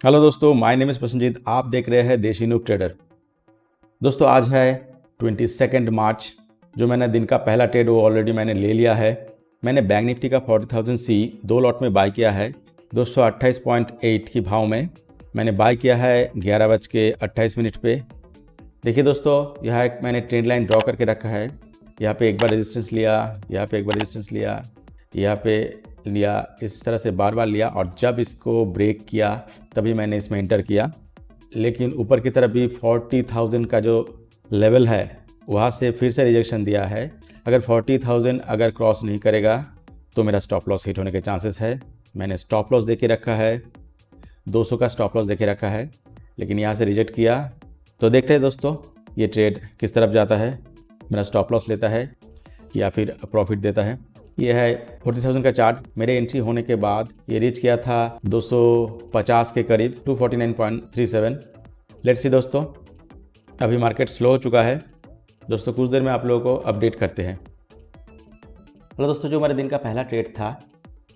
Hello दोस्तों, my name is Prasannajit. आप देख रहे हैं देशी नूब ट्रेडर। दोस्तों आज है 22 मार्च। जो मैंने दिन का पहला ट्रेड वो ऑलरेडी मैंने ले लिया है। मैंने बैंक निफ्टी का 40,000 सी 2 लॉट में बाय किया है 228.8 की भाव में। मैंने बाय किया है 11:28 पे। देखिए दोस्तों, यहाँ एक मैंने ट्रेंड लाइन ड्रॉ करके रखा है। यहाँ पे एक बार रेजिस्टेंस लिया, यहाँ पे एक बार रेजिस्टेंस लिया, यहाँ पे लिया, इस तरह से बार बार लिया और जब इसको ब्रेक किया तभी मैंने इसमें एंटर किया। लेकिन ऊपर की तरफ भी 40,000 का जो लेवल है वहाँ से फिर से रिजेक्शन दिया है। अगर 40,000 अगर क्रॉस नहीं करेगा तो मेरा स्टॉप लॉस हिट होने के चांसेस है। मैंने स्टॉप लॉस देके रखा है, 200 का स्टॉप लॉस देके रखा है, लेकिन यहाँ से रिजेक्ट किया। तो देखते हैं दोस्तों ये ट्रेड किस तरफ जाता है, मेरा स्टॉप लॉस लेता है या फिर प्रॉफिट देता है। ये है 40,000 का चार्ट। मेरे एंट्री होने के बाद ये रीच किया था 250 के करीब, 249.37। लेट्स सी दोस्तों, अभी मार्केट स्लो हो चुका है। दोस्तों कुछ देर में आप लोगों को अपडेट करते हैं। हेलो दोस्तों, जो हमारे दिन का पहला ट्रेड था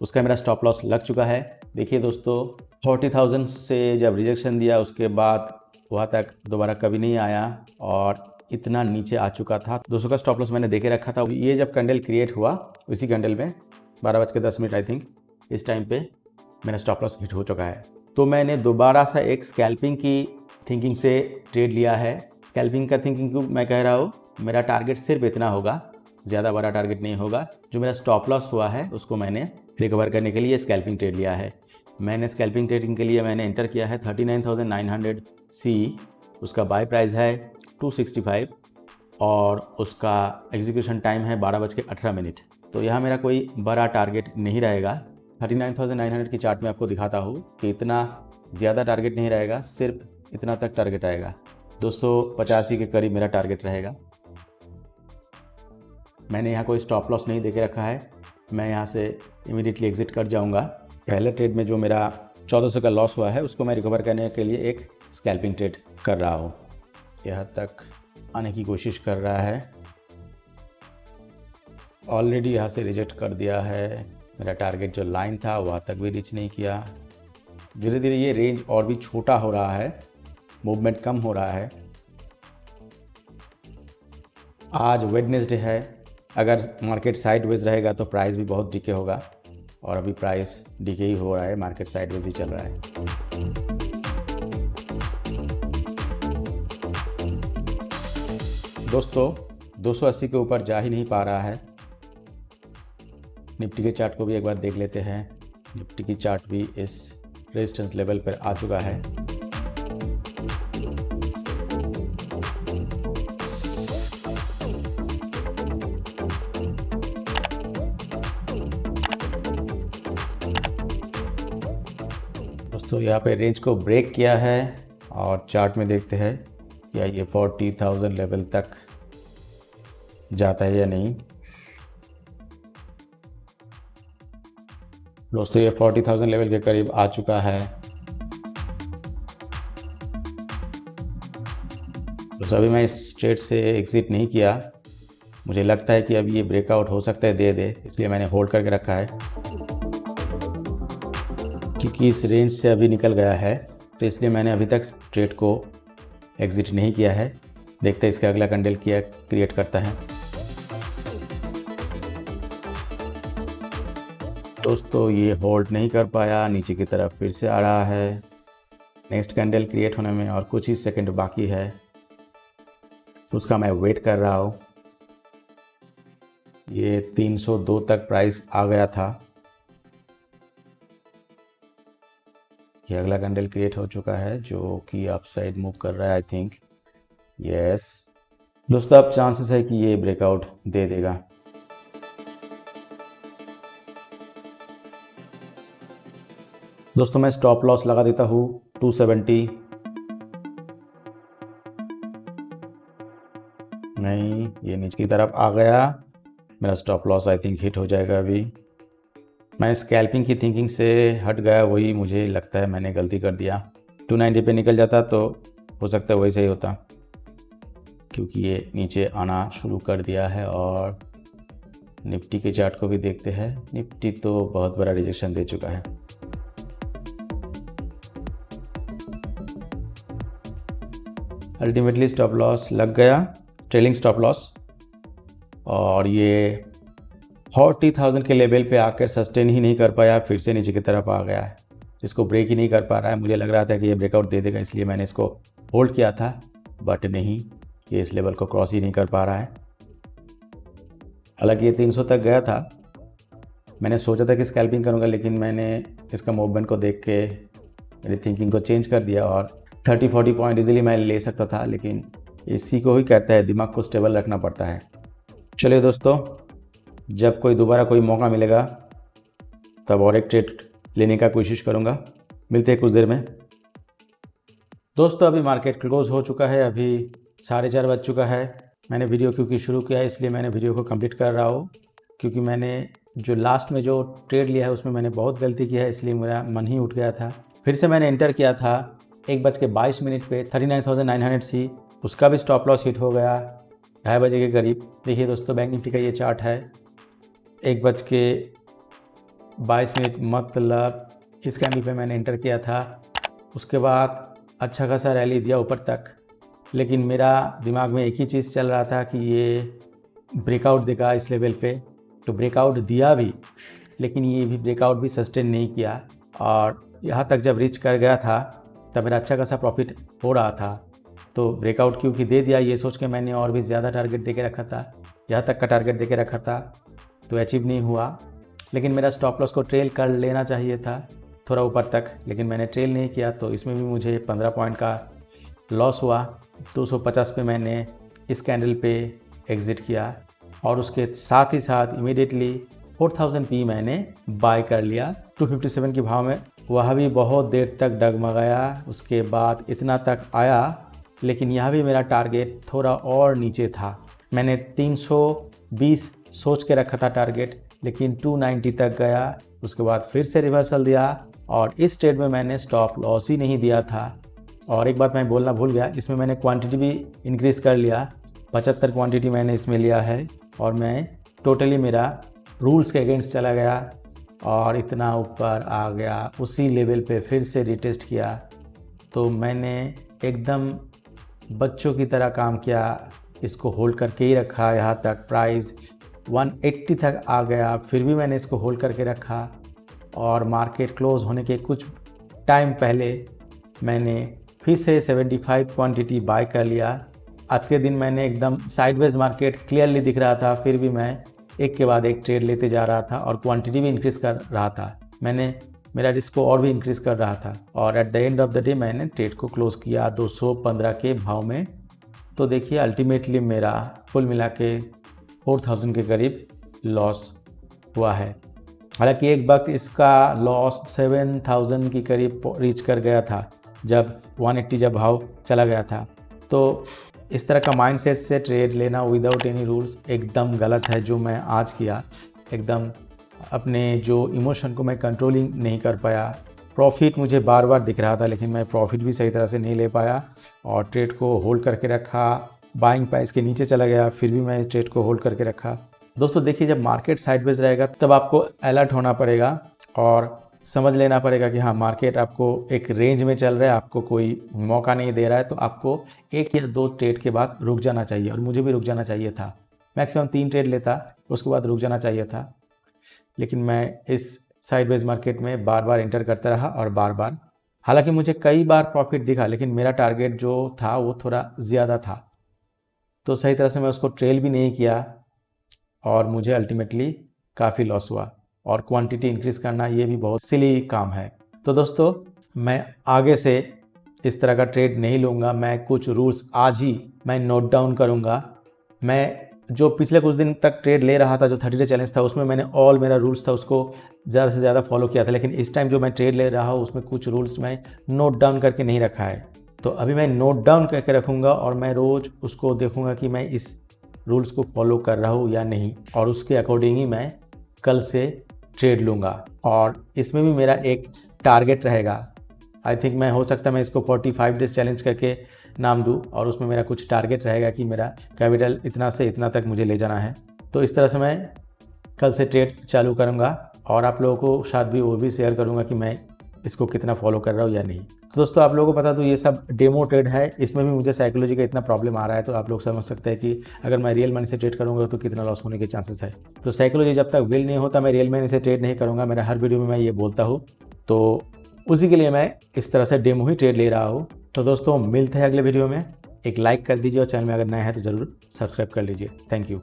उसका मेरा स्टॉप लॉस लग चुका है। देखिए दोस्तों, 40,000 से जब रिजेक्शन दिया उसके बाद वहाँ तक दोबारा कभी नहीं आया और इतना नीचे आ चुका था। 200 का स्टॉप लॉस मैंने देके रखा था। ये जब कैंडल क्रिएट हुआ उसी कैंडल में 12:10 आई थिंक, इस टाइम पे मेरा स्टॉप लॉस हिट हो चुका है। तो मैंने दोबारा सा एक स्कैल्पिंग की थिंकिंग से ट्रेड लिया है। स्कैल्पिंग का थिंकिंग क्यों मैं कह रहा हूँ, मेरा टारगेट सिर्फ इतना होगा, ज़्यादा बड़ा टारगेट नहीं होगा। जो मेरा स्टॉप लॉस हुआ है उसको मैंने रिकवर करने के लिए स्कैल्पिंग ट्रेड लिया है। मैंने स्कैल्पिंग ट्रेडिंग के लिए मैंने एंटर किया है 39,900 सी। उसका बाय प्राइस है 265 और उसका एग्जीक्यूशन टाइम है 12:18। तो यहाँ मेरा कोई बड़ा टारगेट नहीं रहेगा। 39,900 की चार्ट में आपको दिखाता हूँ कि इतना ज़्यादा टारगेट नहीं रहेगा, सिर्फ इतना तक टारगेट आएगा। 285 के करीब मेरा टारगेट रहेगा। मैंने यहाँ कोई स्टॉप लॉस नहीं देके रखा है, मैं यहाँ से इमीडिएटली एग्जिट कर जाऊँगा। पहले ट्रेड में जो मेरा 1400 का लॉस हुआ है उसको मैं रिकवर करने के लिए एक स्कैल्पिंग ट्रेड कर रहा हूँ। यहाँ तक आने की कोशिश कर रहा है, ऑलरेडी यहाँ से रिजेक्ट कर दिया है। मेरा टारगेट जो लाइन था वहाँ तक भी रीच नहीं किया। धीरे धीरे ये रेंज और भी छोटा हो रहा है, मूवमेंट कम हो रहा है। आज वेडनेसडे है, अगर मार्केट साइडवेज रहेगा तो प्राइस भी बहुत डीके होगा और अभी प्राइस डीके ही हो रहा है, मार्केट साइडवेज ही चल रहा है। दोस्तों 280 के ऊपर जा ही नहीं पा रहा है। निफ्टी के चार्ट को भी एक बार देख लेते हैं। निफ्टी की चार्ट भी इस रेजिस्टेंस लेवल पर आ चुका है। दोस्तों यहाँ पे रेंज को ब्रेक किया है और चार्ट में देखते हैं क्या ये 40,000 लेवल तक जाता है या नहीं। दोस्तों ये 40,000 लेवल के करीब आ चुका है। तो अभी मैं इस ट्रेड से एग्जिट नहीं किया, मुझे लगता है कि अभी ये ब्रेकआउट हो सकता है दे, इसलिए मैंने होल्ड करके रखा है। क्योंकि इस रेंज से अभी निकल गया है तो इसलिए मैंने अभी तक ट्रेड को एग्जिट नहीं किया है। देखते हैं इसका अगला कैंडल क्या क्रिएट करता है। दोस्तों ये होल्ड नहीं कर पाया, नीचे की तरफ फिर से आ रहा है। नेक्स्ट कैंडल क्रिएट होने में और कुछ ही सेकंड बाकी है, उसका मैं वेट कर रहा हूँ। ये 302 तक प्राइस आ गया था। ये अगला कैंडल क्रिएट हो चुका है जो कि अपसाइड मूव कर रहा है आई थिंक। यस दोस्तों, अब चांसेस है कि ये ब्रेकआउट दे देगा। दोस्तों मैं स्टॉप लॉस लगा देता हूँ 270। नहीं, ये नीचे की तरफ आ गया, मेरा stop loss I think hit हो जाएगा। अभी मैं स्कैल्पिंग की थिंकिंग से हट गया, वही मुझे लगता है मैंने गलती कर दिया। 290 पे निकल जाता तो हो सकता है वही सही होता, क्योंकि ये नीचे आना शुरू कर दिया है। और निफ्टी के चार्ट को भी देखते हैं। निफ्टी तो बहुत बड़ा रिजेक्शन दे चुका है। अल्टीमेटली स्टॉप लॉस लग गया, ट्रेलिंग स्टॉप लॉस, और ये 40,000 के लेवल पे आकर सस्टेन ही नहीं कर पाया, फिर से नीचे की तरफ आ गया है, इसको ब्रेक ही नहीं कर पा रहा है। मुझे लग रहा था कि ये ब्रेकआउट दे देगा, इसलिए मैंने इसको होल्ड किया था, बट नहीं, ये इस लेवल को क्रॉस ही नहीं कर पा रहा है। हालांकि ये 300 तक गया था, मैंने सोचा था कि स्कैल्पिंग करूंगा, लेकिन मैंने इसका मूवमेंट को देख के मेरी थिंकिंग को चेंज कर दिया और 30-40 पॉइंट इजीली मैं ले सकता था, लेकिन इसी को ही कहता है दिमाग को स्टेबल रखना पड़ता है। चलिए दोस्तों, जब कोई दोबारा कोई मौका मिलेगा तब और एक ट्रेड लेने का कोशिश करूंगा। मिलते हैं कुछ देर में। दोस्तों अभी मार्केट क्लोज हो चुका है, अभी 4:30 बज चुका है। मैंने वीडियो क्योंकि शुरू किया है इसलिए मैंने वीडियो को कंप्लीट कर रहा हूँ, क्योंकि मैंने जो लास्ट में जो ट्रेड लिया है उसमें मैंने बहुत गलती की है, इसलिए मेरा मन ही उठ गया था। फिर से मैंने एंटर किया था 1:22 पे 39,900 थी, उसका भी स्टॉप लॉस हिट हो गया 2:30 बजे के करीब। देखिए दोस्तों, बैंक निफ्टी का ये चार्ट है, 1:22, मतलब इस कैंडल पे मैंने एंटर किया था। उसके बाद अच्छा खासा रैली दिया ऊपर तक, लेकिन मेरा दिमाग में एक ही चीज़ चल रहा था कि ये ब्रेकआउट देगा इस लेवल पे, तो ब्रेकआउट दिया भी, लेकिन ये भी ब्रेकआउट भी सस्टेन नहीं किया, और यहाँ तक जब रीच कर गया था तब मेरा अच्छा खासा प्रॉफिट हो रहा था। तो ब्रेकआउट क्योंकि दे दिया, ये सोच के मैंने और भी ज़्यादा टारगेट दे के रखा था, यहाँ तक का टारगेट दे के रखा था, तो अचीव नहीं हुआ। लेकिन मेरा स्टॉप लॉस को ट्रेल कर लेना चाहिए था थोड़ा ऊपर तक, लेकिन मैंने ट्रेल नहीं किया, तो इसमें भी मुझे 15 पॉइंट का लॉस हुआ। 250 पे मैंने इस कैंडल पे एग्ज़िट किया, और उसके साथ ही साथ इमीडिएटली 4000 पी मैंने बाय कर लिया 257 के भाव में। वह भी बहुत देर तक डगमगाया, उसके बाद इतना तक आया, लेकिन यह भी मेरा टारगेट थोड़ा और नीचे था। मैंने 320 सोच के रखा था टारगेट, लेकिन 290 तक गया, उसके बाद फिर से रिवर्सल दिया, और इस ट्रेड में मैंने स्टॉप लॉस ही नहीं दिया था। और एक बात मैं बोलना भूल गया, इसमें मैंने क्वांटिटी भी इंक्रीज़ कर लिया, 75 क्वांटिटी मैंने इसमें लिया है, और मैं टोटली मेरा रूल्स के अगेंस्ट चला गया और इतना ऊपर आ गया, उसी लेवल पे फिर से रिटेस्ट किया। तो मैंने एकदम बच्चों की तरह काम किया, इसको होल्ड करके ही रखा, यहाँ तक प्राइस 180 तक आ गया, फिर भी मैंने इसको होल्ड करके रखा, और मार्केट क्लोज होने के कुछ टाइम पहले मैंने फिर से 75 क्वांटिटी बाय कर लिया। आज के दिन मैंने एकदम साइडवेज मार्केट क्लियरली दिख रहा था, फिर भी मैं एक के बाद एक ट्रेड लेते जा रहा था और क्वांटिटी भी इंक्रीज़ कर रहा था। मैंने मेरा रिस्क को और भी इंक्रीज़ कर रहा था, और at the end of the day मैंने ट्रेड को क्लोज़ किया 215 के भाव में। तो देखिए अल्टीमेटली मेरा कुल मिला के 4000 के करीब लॉस हुआ है। हालांकि एक वक्त इसका लॉस 7000 के करीब रीच कर गया था, जब 180 जब भाव चला गया था। तो इस तरह का माइंडसेट से ट्रेड लेना विदाउट एनी रूल्स एकदम गलत है, जो मैं आज किया। एकदम अपने जो इमोशन को मैं कंट्रोलिंग नहीं कर पाया। प्रॉफिट मुझे बार बार दिख रहा था, लेकिन मैं प्रॉफिट भी सही तरह से नहीं ले पाया, और ट्रेड को होल्ड करके रखा। बाइंग प्राइस के नीचे चला गया, फिर भी मैं ट्रेड को होल्ड करके रखा। दोस्तों देखिए, जब मार्केट साइडवेज रहेगा तब आपको अलर्ट होना पड़ेगा और समझ लेना पड़ेगा कि हाँ, मार्केट आपको एक रेंज में चल रहा है, आपको कोई मौका नहीं दे रहा है, तो आपको 1 या 2 ट्रेड के बाद रुक जाना चाहिए। और मुझे भी रुक जाना चाहिए था, मैक्सिमम 3 ट्रेड लेता, उसके बाद रुक जाना चाहिए था। लेकिन मैं इस साइडवेज मार्केट में बार बार एंटर करता रहा, और बार बार, हालांकि मुझे कई बार प्रॉफिट दिखा, लेकिन मेरा टारगेट जो था वो थोड़ा ज़्यादा था, तो सही तरह से मैं उसको ट्रेल भी नहीं किया, और मुझे अल्टीमेटली काफ़ी लॉस हुआ। और क्वांटिटी इंक्रीज़ करना ये भी बहुत सिली काम है। तो दोस्तों, मैं आगे से इस तरह का ट्रेड नहीं लूँगा। मैं कुछ रूल्स आज ही मैं नोट डाउन करूँगा। मैं जो पिछले कुछ दिन तक ट्रेड ले रहा था, जो 30 डे चैलेंज था, उसमें मैंने मेरा रूल्स था उसको ज़्यादा से ज़्यादा फॉलो किया था, लेकिन इस टाइम जो मैं ट्रेड ले रहा हूँ उसमें कुछ रूल्स मैं नोट डाउन करके नहीं रखा है। तो अभी मैं नोट डाउन करके रखूँगा, और मैं रोज़ उसको देखूँगा कि मैं इस रूल्स को फॉलो कर रहा हूँ या नहीं, और उसके अकॉर्डिंग ही मैं कल से ट्रेड लूँगा। और इसमें भी मेरा एक टारगेट रहेगा। आई थिंक मैं हो सकता है मैं इसको 45 डेज चैलेंज करके नाम दूँ, और उसमें मेरा कुछ टारगेट रहेगा कि मेरा कैपिटल इतना से इतना तक मुझे ले जाना है। तो इस तरह से मैं कल से ट्रेड चालू करूँगा, और आप लोगों को शायद भी वो भी शेयर करूँगा कि मैं इसको कितना फॉलो कर रहा हूँ या नहीं। तो दोस्तों आप लोगों को बता दूँ ये सब डेमो ट्रेड है, इसमें भी मुझे साइकोलॉजी का इतना प्रॉब्लम आ रहा है, तो आप लोग समझ सकते हैं कि अगर मैं रियल मनी से ट्रेड करूँगा तो कितना लॉस होने के चांसेस है। तो साइकोलॉजी जब तक विल नहीं होता मैं रियल मनी से ट्रेड नहीं करूँगा, मेरा हर वीडियो में मैं ये बोलता हूँ। तो उसी के लिए मैं इस तरह से डेमो ही ट्रेड ले रहा हूँ। तो दोस्तों मिलते हैं अगले वीडियो में। एक लाइक कर दीजिए और चैनल में अगर नया है तो ज़रूर सब्सक्राइब कर लीजिए। Thank you.